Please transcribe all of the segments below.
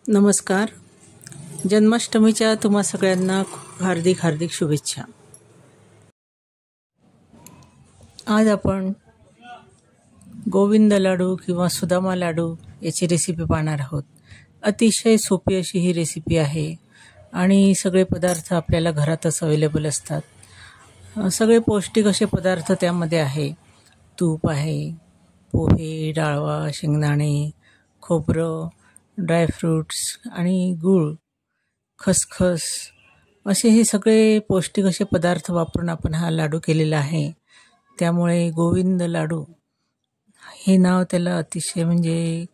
नमस्कार. जन्माष्टमीच्या तुम्हा सगळ्यांना खूप हार्दिक शुभेच्छा. आज आपण गोविंद लाडू किंवा सुदामा लाडू याची रेसिपी पाहणार आहोत. अतिशय सोपी अशी ही रेसिपी आहे आणि सगळे पदार्थ आपल्याला घरातच अवेलेबल असतात. सगळे पौष्टिक असे पदार्थ त्यामध्ये आहे. तूप आहे, पोहे, डाळवा, शेंगदाणे, खोबरं, ड्रायफ्रूट्स आणि गूळ, खसखस असे हे सगळे पौष्टिक असे पदार्थ वापरून आपण हा लाडू केलेला आहे. त्यामुळे गोविंद लाडू हे नाव त्याला अतिशय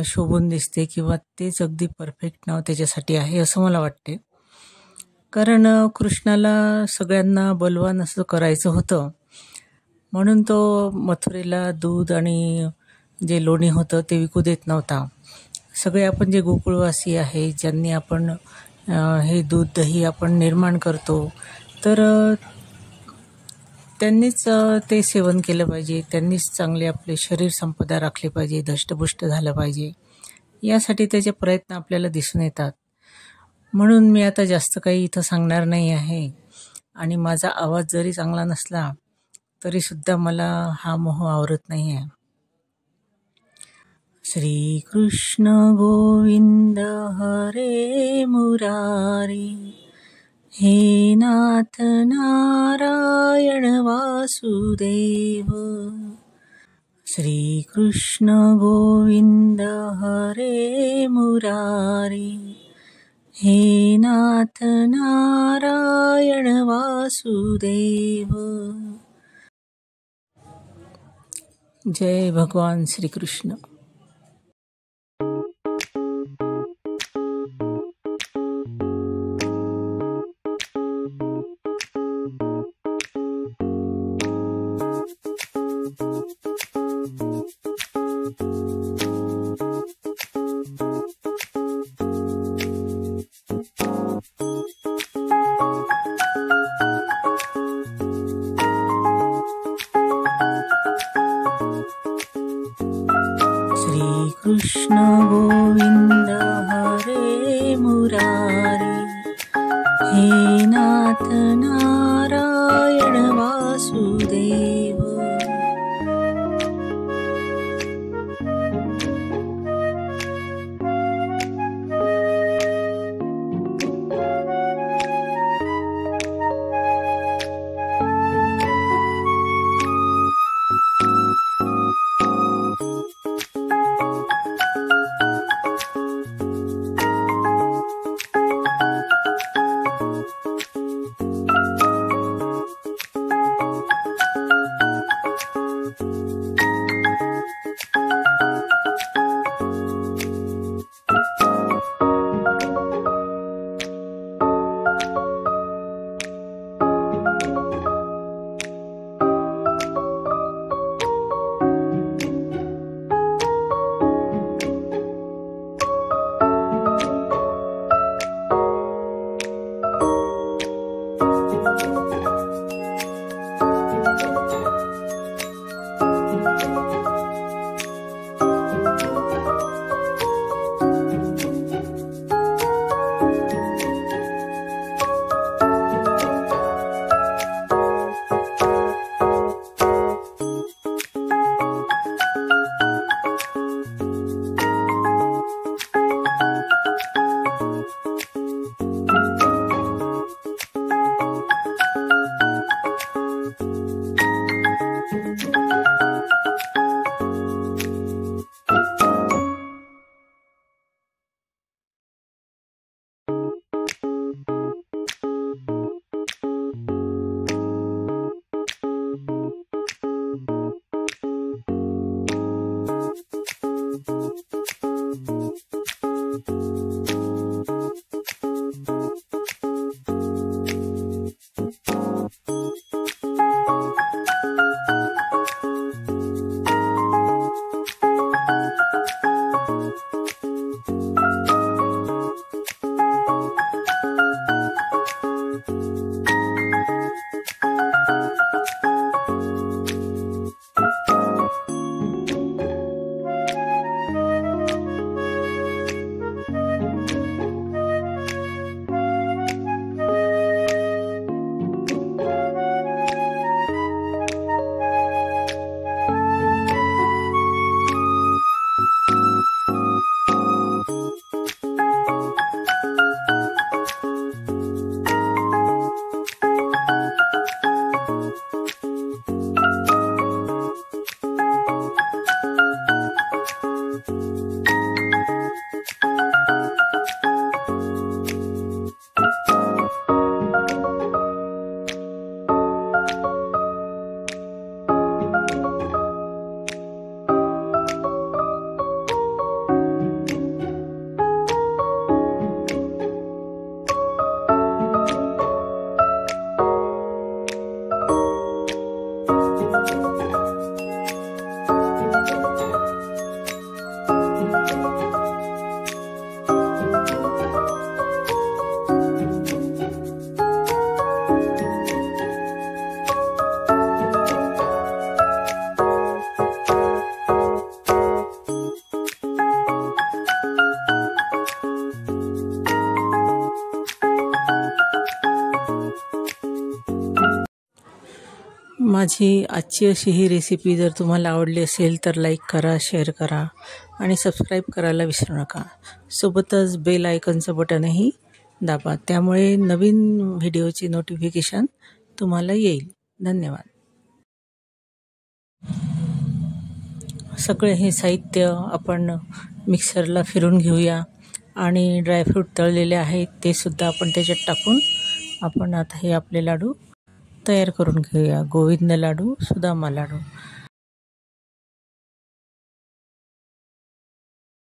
शोभून दिसते किंवा तेच अगदी परफेक्ट नाव त्याच्यासाठी आहे असं मला वाटते. कारण कृष्णाला सगळ्यांना बलवान असं करायचं होतं, म्हणून तो मथुरेला दूध आणि जे लोणी होतं ते विकू देत नव्हता. सगळे आपण जे गोकुळवासी आहे, ज्यांनी आपण हे दूध दही आपण निर्माण करतो, तर त्यांनीच ते सेवन केलं पाहिजे. त्यांनीच चांगले आपले शरीर संपदा राखली पाहिजे, धष्टपुष्ट झालं पाहिजे. यासाठी त्याचे प्रयत्न आपल्याला दिसून येतात. म्हणून मी आता जास्त काही इथं सांगणार नाही आहे आणि माझा आवाज जरी चांगला नसला तरीसुद्धा मला हा मोह आवरत नाही आहे. श्री कृष्ण गोविंद हरे मुरारी, हे नाथ नारायण वासुदेव. श्री कृष्ण गोविंद हरे मुरारी, हे नाथ नारायण वासुदेव. जय भगवान श्री कृष्ण. कृष्ण गोविंद हरे मुरारी, हे नाथ नारायण वासुदेव. माझी आजची अशी ही रेसिपी जर तुम्हाला आवडली असेल तर लाईक करा, शेअर करा आणि सबस्क्राईब करायला विसरू नका. सोबतच बेल आयकॉनचं बटनही दाबा, त्यामुळे नवीन व्हिडिओची नोटिफिकेशन तुम्हाला येईल. धन्यवाद. सगळे हे साहित्य आपण मिक्सरला फिरून घेऊया आणि ड्रायफ्रूट तळलेले आहेत ते सुद्धा आपण त्याच्यात टाकून आपण आता हे आपले लाडू तयार करून घेऊया. गोविंद लाडू, सुदामा लाडू.